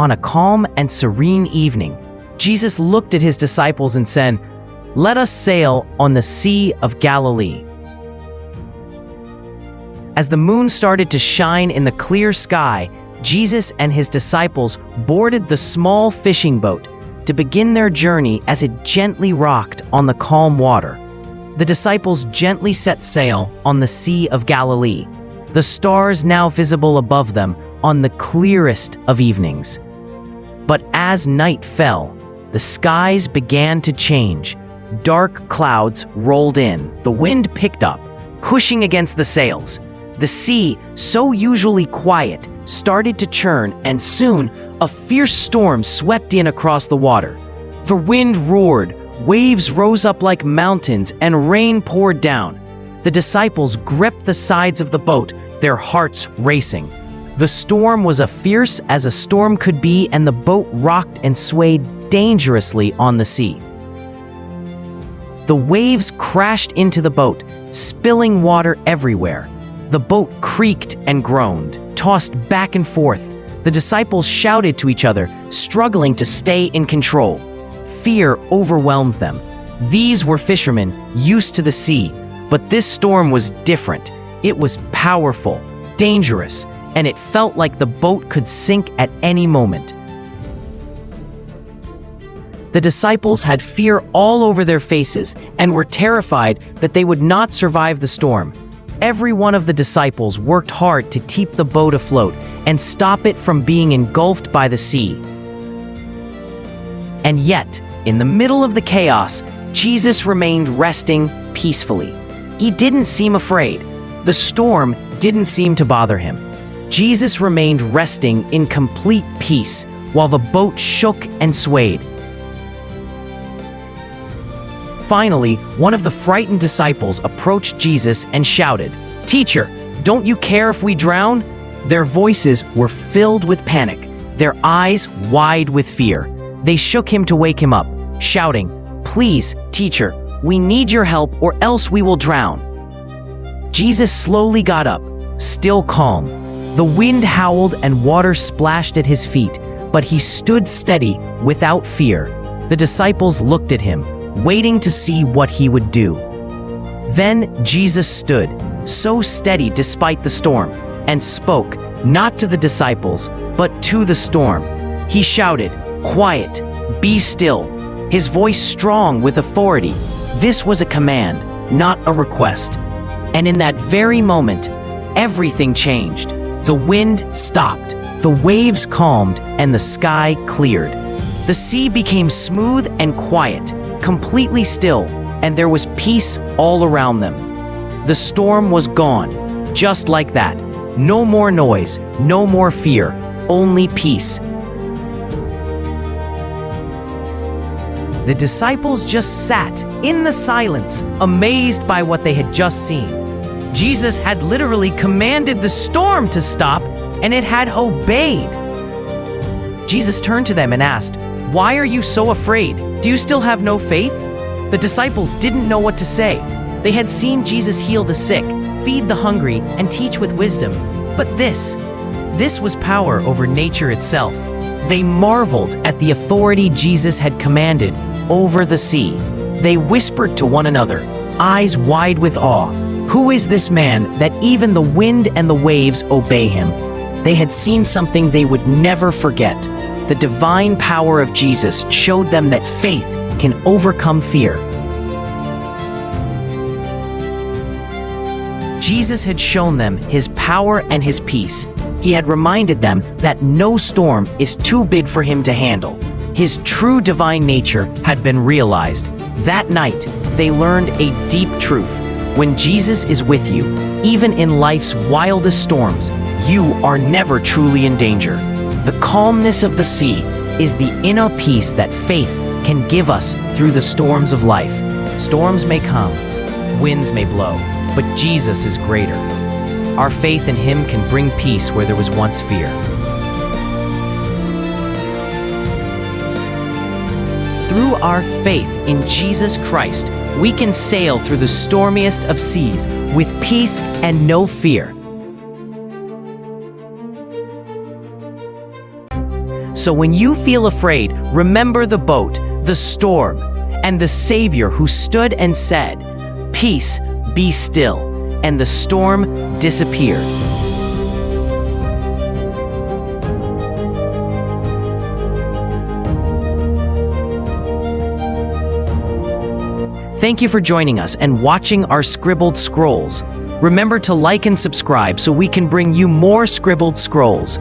on a calm and serene evening. Jesus looked at his disciples and said, "Let us sail on the Sea of Galilee." As the moon started to shine in the clear sky, Jesus and his disciples boarded the small fishing boat to begin their journey as it gently rocked on the calm water. The disciples gently set sail on the Sea of Galilee, the stars now visible above them on the clearest of evenings. But as night fell, the skies began to change. Dark clouds rolled in. The wind picked up, pushing against the sails. The sea, so usually quiet, started to churn, and soon a fierce storm swept in across the water. The wind roared, waves rose up like mountains, and rain poured down. The disciples gripped the sides of the boat, their hearts racing. The storm was as fierce as a storm could be, and the boat rocked and swayed dangerously on the sea. The waves crashed into the boat, spilling water everywhere. The boat creaked and groaned, tossed back and forth. The disciples shouted to each other, struggling to stay in control. Fear overwhelmed them. These were fishermen used to the sea, but this storm was different. It was powerful, dangerous, and it felt like the boat could sink at any moment. The disciples had fear all over their faces and were terrified that they would not survive the storm. Every one of the disciples worked hard to keep the boat afloat and stop it from being engulfed by the sea. And yet, in the middle of the chaos, Jesus remained resting peacefully. He didn't seem afraid. The storm didn't seem to bother him. Jesus remained resting in complete peace while the boat shook and swayed. Finally, one of the frightened disciples approached Jesus and shouted, "Teacher, don't you care if we drown?" Their voices were filled with panic, their eyes wide with fear. They shook him to wake him up, shouting, "Please, teacher, we need your help or else we will drown." Jesus slowly got up, still calm. The wind howled and water splashed at his feet, but he stood steady without fear. The disciples looked at him, waiting to see what he would do. Then Jesus stood, so steady despite the storm, and spoke, not to the disciples, but to the storm. He shouted, "Quiet, be still," his voice strong with authority. This was a command, not a request. And in that very moment, everything changed. The wind stopped, the waves calmed, and the sky cleared. The sea became smooth and quiet, completely still, and there was peace all around them. The storm was gone, just like that. No more noise, no more fear, only peace. The disciples just sat in the silence, amazed by what they had just seen. Jesus had literally commanded the storm to stop, and it had obeyed. Jesus turned to them and asked, "Why are you so afraid? Do you still have no faith?" The disciples didn't know what to say. They had seen Jesus heal the sick, feed the hungry, and teach with wisdom. But this was power over nature itself. They marveled at the authority Jesus had commanded over the sea. They whispered to one another, eyes wide with awe, "Who is this man that even the wind and the waves obey him?" They had seen something they would never forget. The divine power of Jesus showed them that faith can overcome fear. Jesus had shown them his power and his peace. He had reminded them that no storm is too big for him to handle. His true divine nature had been realized. That night, they learned a deep truth. When Jesus is with you, even in life's wildest storms, you are never truly in danger. The calmness of the sea is the inner peace that faith can give us through the storms of life. Storms may come, winds may blow, but Jesus is greater. Our faith in him can bring peace where there was once fear. Through our faith in Jesus Christ, we can sail through the stormiest of seas with peace and no fear. So when you feel afraid, remember the boat, the storm, and the Savior who stood and said, "Peace, be still," and the storm disappeared. Thank you for joining us and watching our Scribbled Scrolls. Remember to like and subscribe so we can bring you more Scribbled Scrolls.